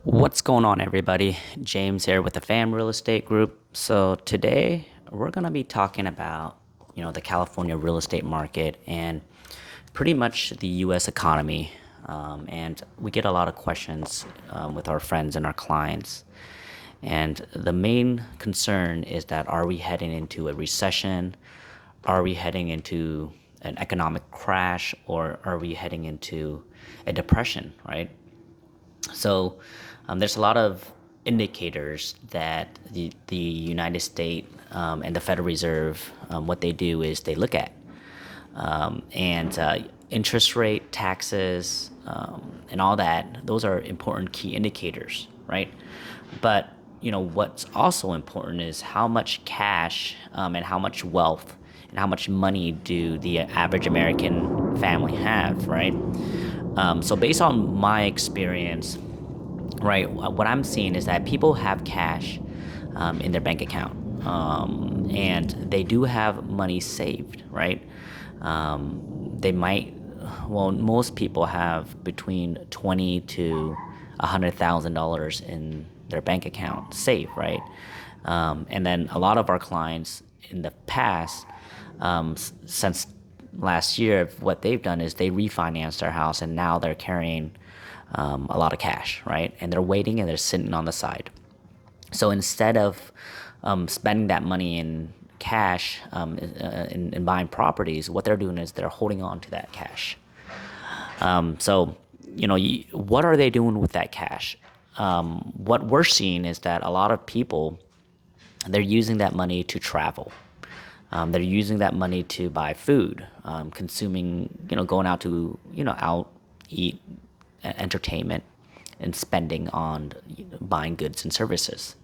What's going on, everybody? James here with the Pham Real Estate Group. So today we're going to be talking about, the California real estate market and pretty much the U.S. economy. And we get a lot of questions with our friends and our clients. And the main concern is that are we heading into a recession? Are we heading into an economic crash? Or are we heading into a depression, right? So there's a lot of indicators that the United States and the Federal Reserve, what they do is they look at. And interest rate, taxes, and all that, those are important key indicators, right? But, what's also important is how much cash and how much wealth and how much money do the average American family have, right? So based on my experience, right, what I'm seeing is that people have cash in their bank account, and they do have money saved, right? They might, well, most people have between twenty to $100,000 in their bank account saved, right? And then a lot of our clients in the past, since last year, what they've done is they refinanced their house and now they're carrying a lot of cash, right? And they're waiting and they're sitting on the side. So instead of spending that money in cash in buying properties, what they're doing is they're holding on to that cash. So, what are they doing with that cash? What we're seeing is that a lot of people, they're using that money to travel. They're using that money to buy food, consuming, going out to, out, eat, entertainment, and spending on buying goods and services.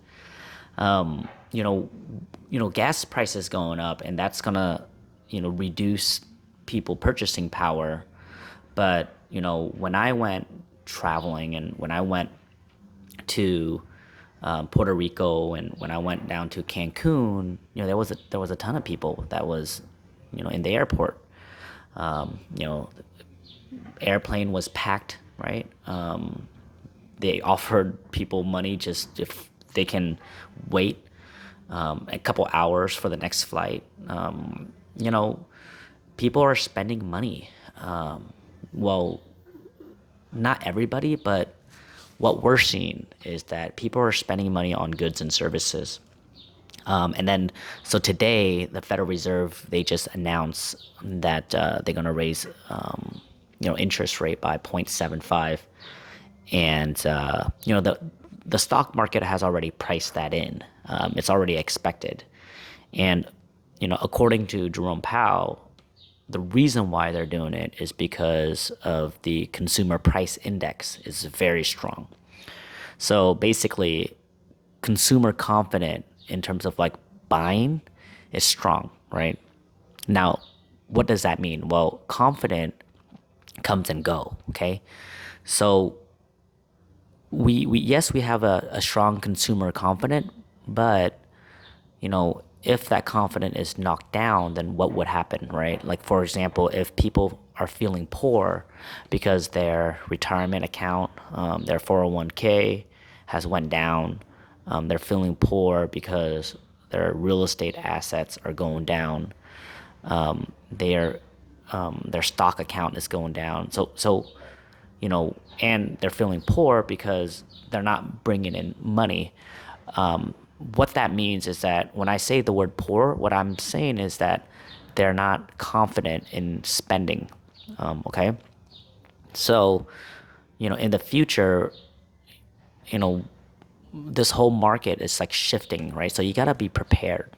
Um, you know, gas prices going up, and that's gonna, reduce people purchasing power. But when I went traveling and when I went to Puerto Rico and when I went down to Cancun, there was a ton of people that was, in the airport. Um, you know, Airplane was packed, right? They offered people money just if they can wait a couple hours for the next flight. You know, people are spending money. Well, not everybody, but what we're seeing is that people are spending money on goods and services. And then, so today, the Federal Reserve, they just announced that they're going to raise, interest rate by 0.75. And, the stock market has already priced that in. It's already expected. And, according to Jerome Powell, the reason why they're doing it is because of the consumer price index is very strong. So basically, consumer confidence in terms of like buying is strong, right? Now, what does that mean? Well, confident comes and go, okay? So we yes, we have a strong consumer confidence, but if that confidence is knocked down, then what would happen, right? Like, for example, if people are feeling poor because their retirement account, their 401k has went down, they're feeling poor because their real estate assets are going down, their stock account is going down. And they're feeling poor because they're not bringing in money. What that means is that when I say the word poor, what I'm saying is that they're not confident in spending. Okay. So, in the future, you know, this whole market is like shifting, right? So you got to be prepared.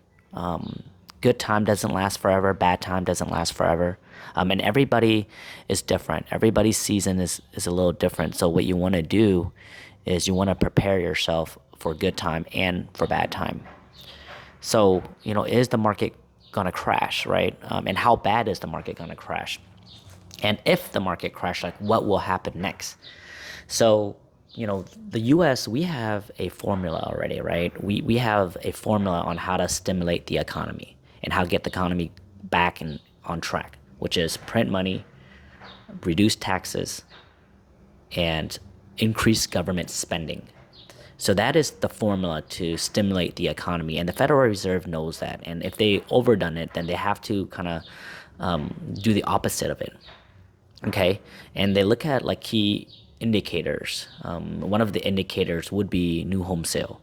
Good time doesn't last forever. Bad time doesn't last forever. And everybody is different. Everybody's season is a little different. So what you want to do is you want to prepare yourself for good time and for bad time. So, is the market going to crash, right? And how bad is the market going to crash? And if the market crash, like what will happen next? So, the US, we have a formula already, right? We have a formula on how to stimulate the economy and how to get the economy back and on track, which is print money, reduce taxes, and increase government spending. So that is the formula to stimulate the economy, and the Federal Reserve knows that. And if they overdone it, then they have to kind of do the opposite of it. Okay, and they look at like key indicators. One of the indicators would be new home sale.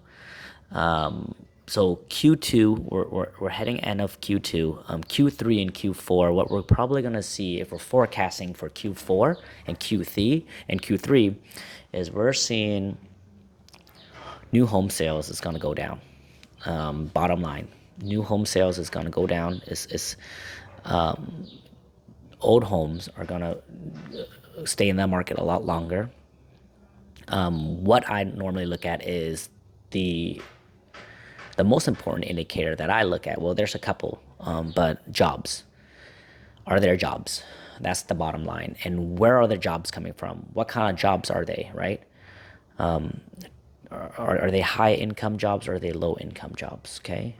So Q2, we're heading end of Q2. Q3 and Q4, what we're probably gonna see if we're forecasting for Q4 and Q3 is we're seeing new home sales is gonna go down. Bottom line, new home sales is gonna go down. Old homes are gonna stay in that market a lot longer. What I normally look at is the most important indicator that I look at. Well, there's a couple, but jobs. Are there jobs? That's the bottom line. And where are the jobs coming from? What kind of jobs are they, right? Are they high income jobs or are they low income jobs? Okay.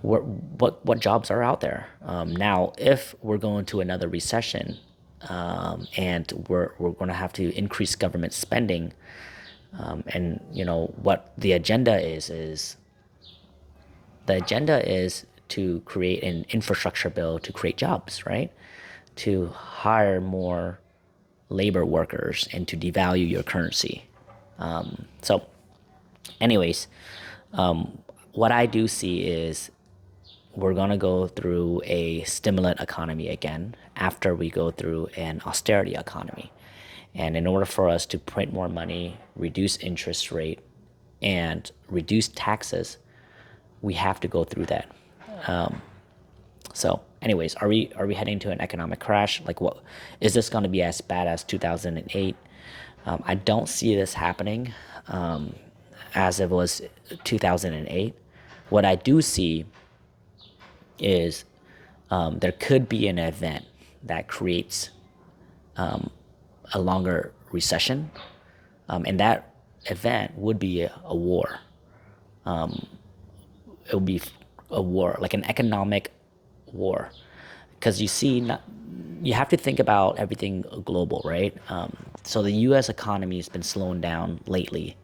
What jobs are out there? Now, if we're going to another recession, and we're going to have to increase government spending, and what the agenda is the agenda is to create an infrastructure bill to create jobs, right? To hire more labor workers and to devalue your currency. So anyways, what I do see is we're going to go through a stimulant economy again after we go through an austerity economy. And in order for us to print more money, reduce interest rate, and reduce taxes, we have to go through that. So anyways, are we heading to an economic crash? Like, what is this going to be as bad as 2008? I don't see this happening as it was 2008. What I do see is there could be an event that creates a longer recession, and that event would be a war. It would be a war, like an economic war, because you have to think about everything global, right? So the U.S. economy has been slowing down lately,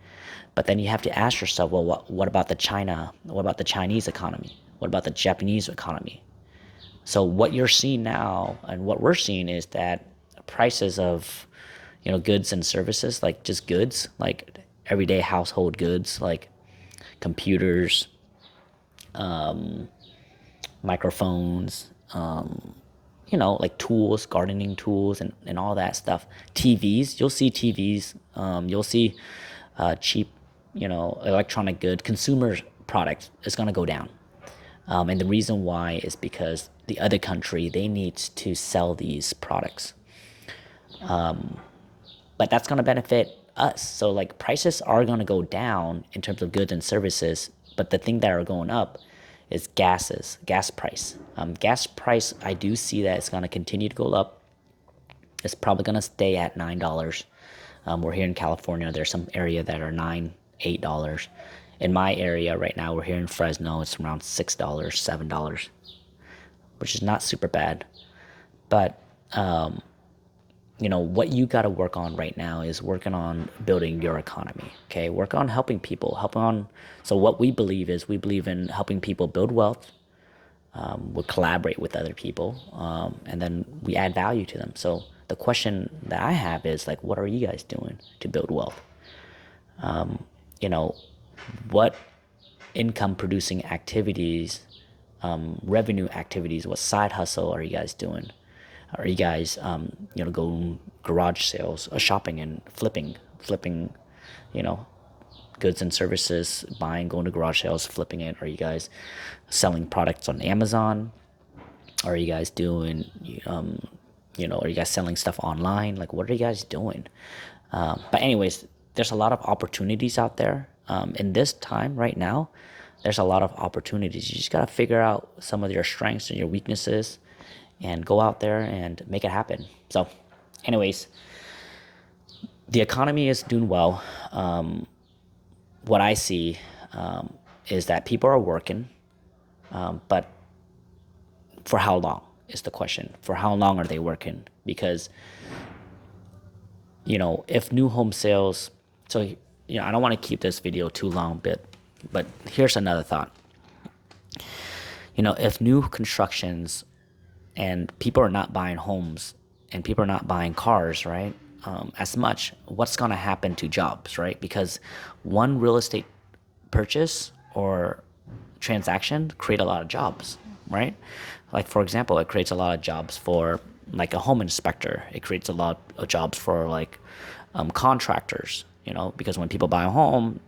but then you have to ask yourself, well, what about the China? What about the Chinese economy? What about the Japanese economy? So what you're seeing now, and what we're seeing, is that prices of goods and services, like just goods, like everyday household goods, like computers, microphones, like tools, gardening tools, and all that stuff. TVs, you'll see TVs, you'll see cheap, electronic good, consumer products is going to go down. And the reason why is because the other country, they need to sell these products. But that's going to benefit us. So like prices are going to go down in terms of goods and services, but the thing that are going up is gas price. Gas price, I do see that it's going to continue to go up. It's probably going to stay at $9. We're here in California. There's some area that are $9, $8. In my area right now, we're here in Fresno. It's around $6, $7, which is not super bad. But what you got to work on right now is working on building your economy. Okay, work on helping people. So what we believe in helping people build wealth. We collaborate with other people, and then we add value to them. So the question that I have is like, what are you guys doing to build wealth? What income producing activities, revenue activities, what side hustle are you guys doing? Are you guys, going garage sales, shopping and flipping, goods and services, going to garage sales, flipping it? Are you guys selling products on Amazon? Are you guys doing, are you guys selling stuff online? Like, what are you guys doing? But anyways, there's a lot of opportunities out there. In this time right now, there's a lot of opportunities. You just got to figure out some of your strengths and your weaknesses and go out there and make it happen. So anyways, the economy is doing well. What I see is that people are working, but for how long is the question. For how long are they working? Because if new home sales, so, I don't want to keep this video too long, but here's another thought. If new constructions and people are not buying homes and people are not buying cars, right, as much, what's going to happen to jobs, right? Because one real estate purchase or transaction create a lot of jobs, right? Like, for example, it creates a lot of jobs for like a home inspector. It creates a lot of jobs for like contractors, because when people buy a home,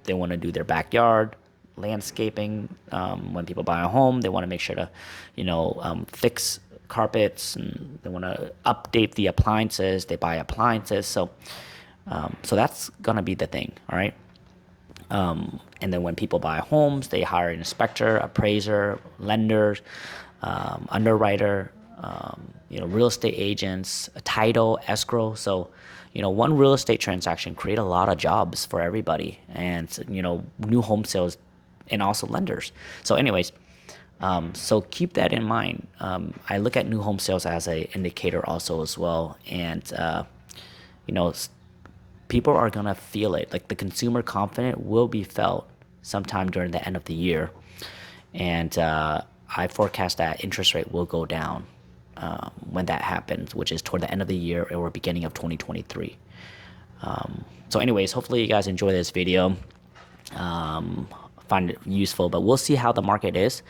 they want to do their backyard landscaping. When people buy a home, they want to make sure to, fix carpets, and they want to update the appliances. They buy appliances. So that's gonna be the thing, all right? And then when people buy homes, they hire an inspector, appraiser, lenders, underwriter, real estate agents, a title, escrow. So, one real estate transaction create a lot of jobs for everybody, and new home sales, and also lenders. So, anyways, so keep that in mind. I look at new home sales as a indicator also as well, and people are gonna feel it. Like the consumer confidence will be felt sometime during the end of the year, and I forecast that interest rate will go down when that happens, which is toward the end of the year or beginning of 2023. So anyways, hopefully you guys enjoy this video, find it useful, but we'll see how the market is.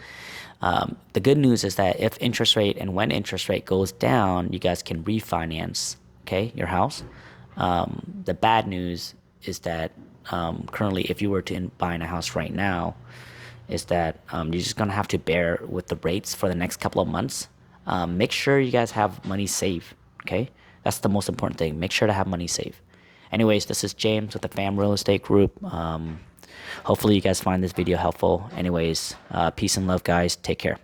The good news is that if interest rate and when interest rate goes down, you guys can refinance, okay, your house. The bad news is that currently, if you were to buy a house right now, is that you're just gonna have to bear with the rates for the next couple of months. Make sure you guys have money saved, okay? That's the most important thing. Make sure to have money saved. Anyways, this is James with the Pham Real Estate Group. Hopefully you guys find this video helpful. Anyways, peace and love, guys. Take care.